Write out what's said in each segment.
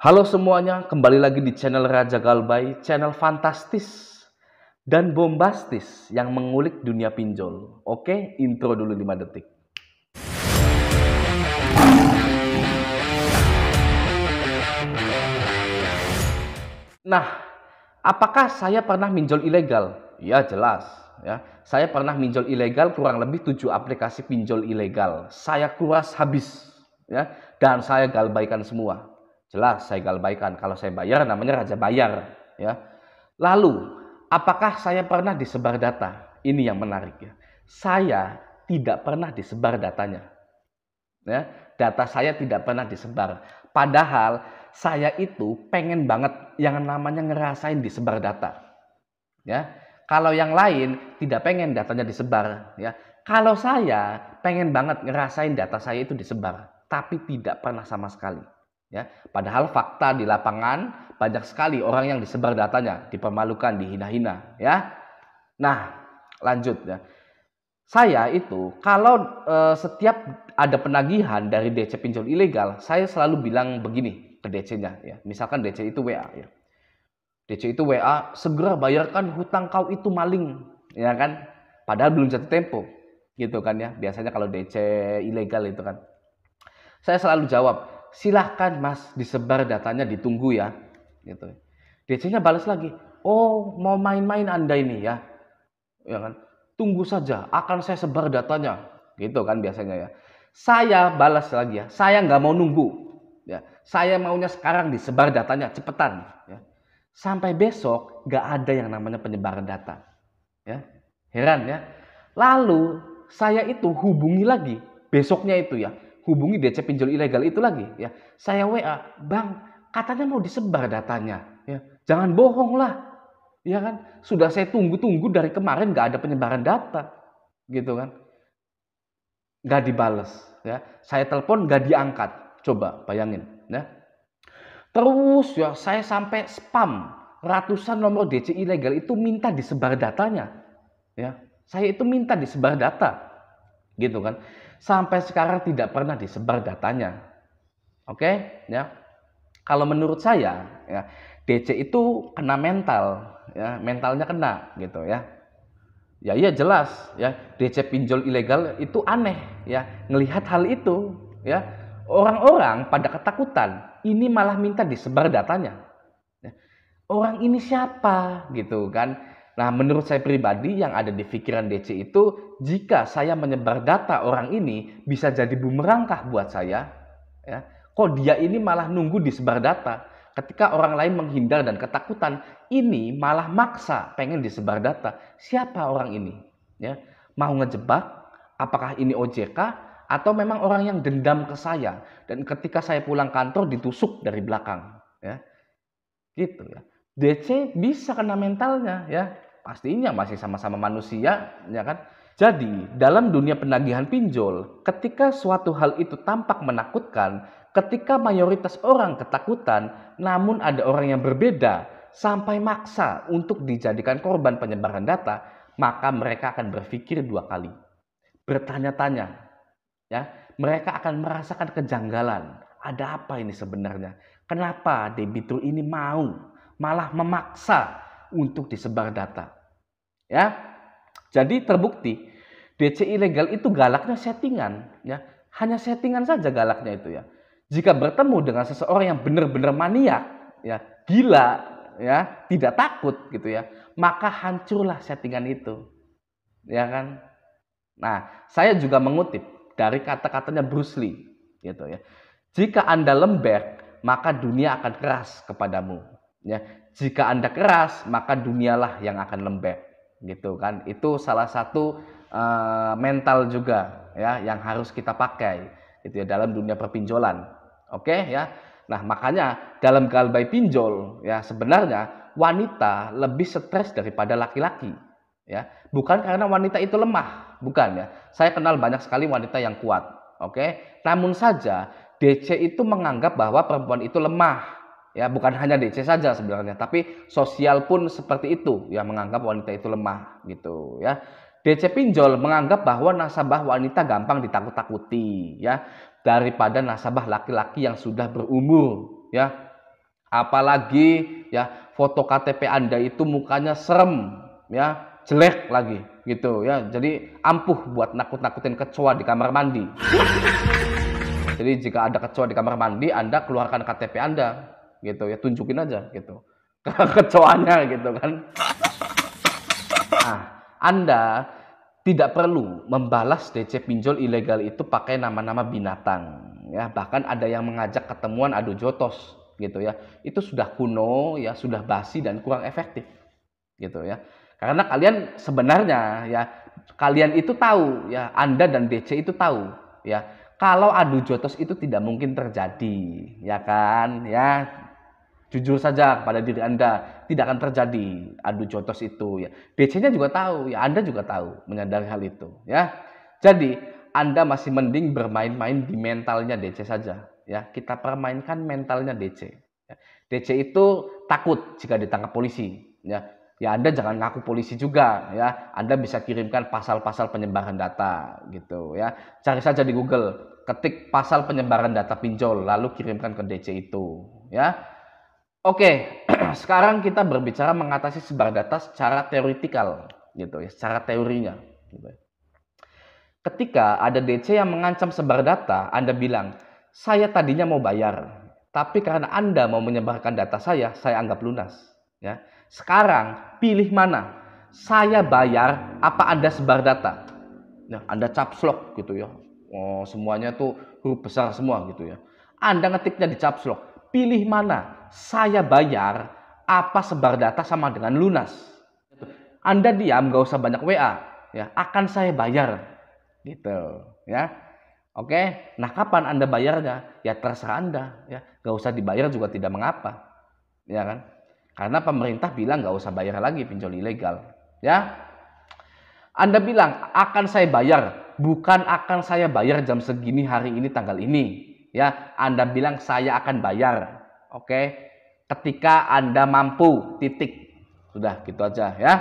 Halo semuanya, kembali lagi di channel Raja Galbay, channel fantastis dan bombastis yang mengulik dunia pinjol. Oke, intro dulu 5 detik. Nah, apakah saya pernah pinjol ilegal? Ya, jelas. Ya, saya pernah pinjol ilegal kurang lebih 7 aplikasi pinjol ilegal. Saya kuras habis, ya, dan saya galbaikan semua. Jelas saya galbaikan. Kalau saya bayar namanya raja bayar, ya. Lalu, apakah saya pernah disebar data? Ini yang menarik ya. Saya tidak pernah disebar datanya. Ya, data saya tidak pernah disebar. Padahal saya itu pengen banget yang namanya ngerasain disebar data. Ya, kalau yang lain tidak pengen datanya disebar. Ya, kalau saya pengen banget ngerasain data saya itu disebar, tapi tidak pernah sama sekali. Ya, padahal fakta di lapangan banyak sekali orang yang disebar datanya, dipermalukan, dihina-hina. Ya, nah lanjut ya. Saya itu kalau setiap ada penagihan dari DC pinjol ilegal, saya selalu bilang begini ke DC-nya ya. Misalkan DC itu WA ya. DC itu WA, segera bayarkan hutang kau itu maling, ya kan? Padahal belum jatuh tempo, gitu kan ya. Biasanya kalau DC ilegal itu kan. Saya selalu jawab, silahkan mas disebar datanya ditunggu ya. Gitu. DC-nya balas lagi, oh mau main-main anda ini ya. Ya kan? Tunggu saja, akan saya sebar datanya. Gitu kan biasanya ya. Saya balas lagi ya, saya nggak mau nunggu. Ya, saya maunya sekarang disebar datanya, cepetan. Ya. Sampai besok nggak ada yang namanya penyebaran data. Ya, heran ya. Lalu saya itu hubungi lagi besoknya itu ya, hubungi DC pinjol ilegal itu lagi ya. Saya WA, bang, katanya mau disebar datanya. Ya, jangan bohong lah. Ya kan, sudah saya tunggu-tunggu dari kemarin nggak ada penyebaran data, gitu kan, nggak dibales, ya. Saya telepon nggak diangkat, coba bayangin, ya. Terus ya saya sampai spam ratusan nomor DC ilegal itu minta disebar datanya, ya. Saya itu minta disebar data, gitu kan. Sampai sekarang tidak pernah disebar datanya, oke, ya. Kalau menurut saya, ya DC itu kena mental, ya mentalnya kena, gitu ya. Ya iya jelas ya, DC pinjol ilegal itu aneh ya, ngelihat hal itu ya. Orang-orang pada ketakutan, ini malah minta disebar datanya. Ya. Orang ini siapa gitu kan. Nah, menurut saya pribadi yang ada di pikiran DC itu, jika saya menyebar data orang ini bisa jadi bumerangkah buat saya ya. Kok dia ini malah nunggu disebar data? Ketika orang lain menghindar dan ketakutan, ini malah maksa pengen disebar data. Siapa orang ini? Ya, mau ngejebak? Apakah ini OJK atau memang orang yang dendam ke saya dan ketika saya pulang kantor ditusuk dari belakang? Ya, gitu ya. DC bisa kena mentalnya ya. Pastinya masih sama-sama manusia, ya kan? Jadi, dalam dunia penagihan pinjol, ketika suatu hal itu tampak menakutkan, ketika mayoritas orang ketakutan, namun ada orang yang berbeda sampai maksa untuk dijadikan korban penyebaran data, maka mereka akan berpikir dua kali. Bertanya-tanya, ya. Mereka akan merasakan kejanggalan. Ada apa ini sebenarnya? Kenapa debitur ini malah memaksa untuk disebar data? Ya. Jadi terbukti DC ilegal itu galaknya settingan, ya. Hanya settingan saja galaknya itu ya. Jika bertemu dengan seseorang yang benar-benar maniak, ya, gila, ya, tidak takut gitu ya, maka hancurlah settingan itu. Ya kan? Nah, saya juga mengutip dari kata-katanya Bruce Lee gitu ya. Jika Anda lembek, maka dunia akan keras kepadamu, ya. Jika Anda keras, maka dunialah yang akan lembek, gitu kan. Itu salah satu mental juga ya yang harus kita pakai gitu ya dalam dunia perpinjolan. Oke ya. Nah, makanya dalam galbay pinjol ya sebenarnya wanita lebih stres daripada laki-laki ya. Bukan karena wanita itu lemah, bukan ya. Saya kenal banyak sekali wanita yang kuat, oke. Namun saja DC itu menganggap bahwa perempuan itu lemah, ya. Bukan hanya DC saja sebenarnya, tapi sosial pun seperti itu, ya menganggap wanita itu lemah, gitu ya. DC pinjol menganggap bahwa nasabah wanita gampang ditakut-takuti, ya, daripada nasabah laki-laki yang sudah berumur, ya. Apalagi ya foto KTP Anda itu mukanya serem, ya, jelek lagi gitu ya. Jadi ampuh buat nakut-nakutin kecoa di kamar mandi. Jadi jika ada kecoa di kamar mandi, Anda keluarkan KTP Anda gitu ya, tunjukin aja gitu. Kecoanya gitu kan. Nah, Anda tidak perlu membalas DC pinjol ilegal itu pakai nama-nama binatang ya. Bahkan ada yang mengajak ketemuan adu jotos gitu ya. Itu sudah kuno ya, sudah basi dan kurang efektif gitu ya. Karena kalian sebenarnya ya, kalian itu tahu ya, Anda dan DC itu tahu ya, kalau adu jotos itu tidak mungkin terjadi, ya kan? Ya, jujur saja kepada diri Anda, tidak akan terjadi adu jotos itu ya. DC-nya juga tahu, ya Anda juga tahu, menyadari hal itu ya. Jadi, Anda masih mending bermain-main di mentalnya DC saja ya. Kita permainkan mentalnya DC. Ya. DC itu takut jika ditangkap polisi ya. Ya Anda jangan ngaku polisi juga ya. Anda bisa kirimkan pasal-pasal penyebaran data gitu ya. Cari saja di Google, ketik pasal penyebaran data pinjol lalu kirimkan ke DC itu ya. Oke, sekarang kita berbicara mengatasi sebar data secara teoritikal gitu ya, secara teorinya gitu. Ketika ada DC yang mengancam sebar data, Anda bilang, "Saya tadinya mau bayar, tapi karena Anda mau menyebarkan data saya anggap lunas." Ya. Sekarang pilih mana? Saya bayar apa Anda sebar data? Nah, Anda caps lock gitu ya. Oh, semuanya tuh huruf besar semua gitu ya. Anda ngetiknya di caps lock. Pilih mana? Saya bayar apa sebar data sama dengan lunas? Anda diam, gak usah banyak WA. Ya, akan saya bayar. Gitu ya. Oke, nah kapan Anda bayarnya? Ya terserah Anda. Ya, gak usah dibayar juga tidak mengapa. Ya kan? Karena pemerintah bilang gak usah bayar lagi pinjol ilegal. Ya, Anda bilang akan saya bayar, bukan akan saya bayar jam segini hari ini tanggal ini. Ya, Anda bilang saya akan bayar. Oke. Ketika Anda mampu, titik. Sudah gitu aja ya.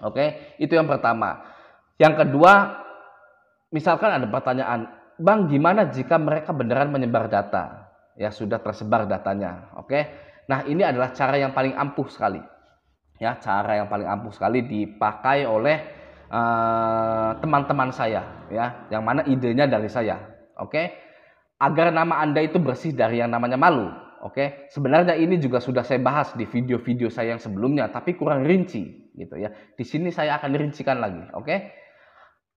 Oke, itu yang pertama. Yang kedua, misalkan ada pertanyaan, "Bang, gimana jika mereka beneran menyebar data?" Ya, sudah tersebar datanya. Oke. Nah, ini adalah cara yang paling ampuh sekali. Ya, cara yang paling ampuh sekali dipakai oleh teman-teman saya ya, yang mana idenya dari saya. Oke, agar nama Anda itu bersih dari yang namanya malu. Oke, sebenarnya ini juga sudah saya bahas di video-video saya yang sebelumnya, tapi kurang rinci gitu ya. Di sini saya akan rincikan lagi. Oke,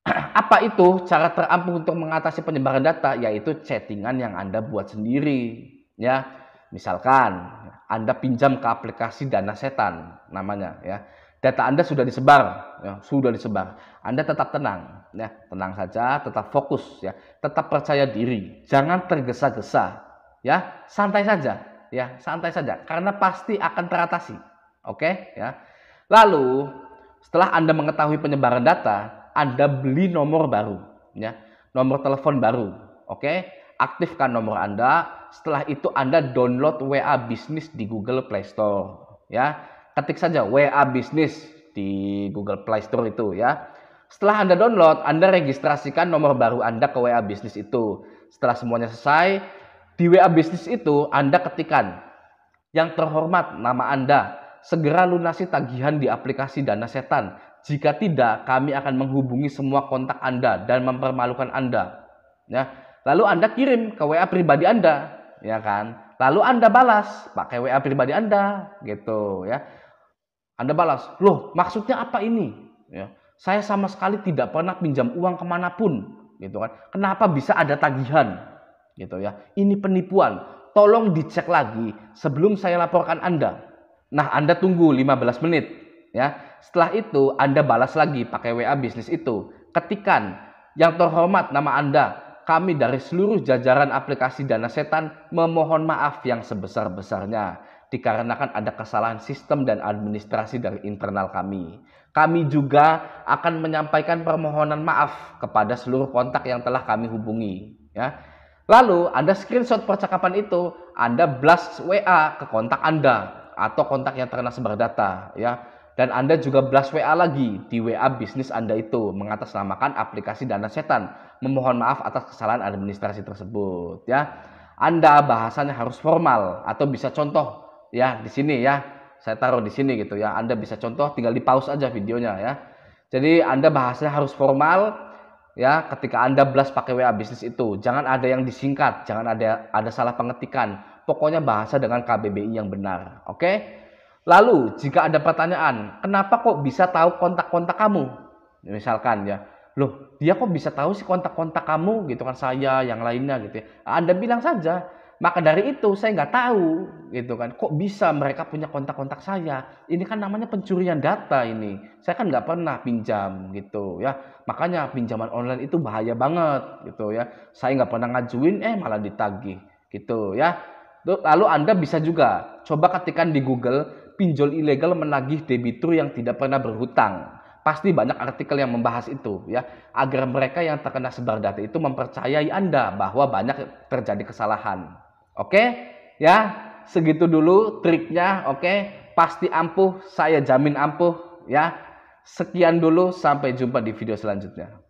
apa itu cara terampuh untuk mengatasi penyebaran data? Yaitu chattingan yang Anda buat sendiri ya. Misalkan Anda pinjam ke aplikasi Dana Setan namanya ya. Data Anda sudah disebar, ya, sudah disebar. Anda tetap tenang, ya, tenang saja, tetap fokus, ya, tetap percaya diri, jangan tergesa-gesa, ya, santai saja, ya, santai saja, karena pasti akan teratasi, oke, ya. Lalu setelah Anda mengetahui penyebaran data, Anda beli nomor baru, ya, nomor telepon baru, oke, aktifkan nomor Anda. Setelah itu Anda download WA Bisnis di Google Play Store, ya. Ketik saja WA Bisnis di Google Play Store itu ya. Setelah Anda download, Anda registrasikan nomor baru Anda ke WA Bisnis itu. Setelah semuanya selesai, di WA Bisnis itu Anda ketikkan, "Yang terhormat, nama Anda, segera lunasi tagihan di aplikasi Dana Setan. Jika tidak, kami akan menghubungi semua kontak Anda dan mempermalukan Anda." Ya. Lalu Anda kirim ke WA pribadi Anda, ya kan? Lalu Anda balas pakai WA pribadi Anda, gitu ya. Anda balas, "Loh, maksudnya apa ini? Ya, saya sama sekali tidak pernah pinjam uang kemanapun." Gitu kan. Kenapa bisa ada tagihan? Gitu ya. Ini penipuan. Tolong dicek lagi sebelum saya laporkan Anda. Nah, Anda tunggu 15 menit. Ya. Setelah itu, Anda balas lagi pakai WA Bisnis itu. Ketikan, "Yang terhormat, nama Anda. Kami dari seluruh jajaran aplikasi Dana Setan memohon maaf yang sebesar-besarnya. Dikarenakan ada kesalahan sistem dan administrasi dari internal kami. Kami juga akan menyampaikan permohonan maaf kepada seluruh kontak yang telah kami hubungi." Ya. Lalu Anda screenshot percakapan itu, Anda blast WA ke kontak Anda atau kontak yang terkena sebar data, ya. Dan Anda juga blast WA lagi di WA Bisnis Anda itu mengatasnamakan aplikasi Dana Setan, memohon maaf atas kesalahan administrasi tersebut, ya. Anda bahasanya harus formal atau bisa contoh ya di sini ya. Saya taruh di sini gitu ya. Anda bisa contoh, tinggal di pause aja videonya ya. Jadi Anda bahasanya harus formal ya ketika Anda blast pakai WA bisnis itu. Jangan ada yang disingkat, jangan ada salah pengetikan. Pokoknya bahasa dengan KBBI yang benar. Oke? Lalu jika ada pertanyaan, kenapa kok bisa tahu kontak-kontak kamu? Misalkan ya, loh dia kok bisa tahu sih kontak-kontak kamu gitu kan, saya yang lainnya gitu ya. Anda bilang saja, maka dari itu saya nggak tahu gitu kan, kok bisa mereka punya kontak-kontak saya. Ini kan namanya pencurian data ini. Saya kan nggak pernah pinjam gitu ya. Makanya pinjaman online itu bahaya banget gitu ya. Saya nggak pernah ngajuin, malah ditagih gitu ya. Lalu Anda bisa juga coba ketikkan di Google, pinjol ilegal menagih debitur yang tidak pernah berhutang. Pasti banyak artikel yang membahas itu ya, agar mereka yang terkena sebar data itu mempercayai Anda bahwa banyak terjadi kesalahan. Oke? Ya, segitu dulu triknya, oke? Pasti ampuh, saya jamin ampuh ya. Sekian dulu, sampai jumpa di video selanjutnya.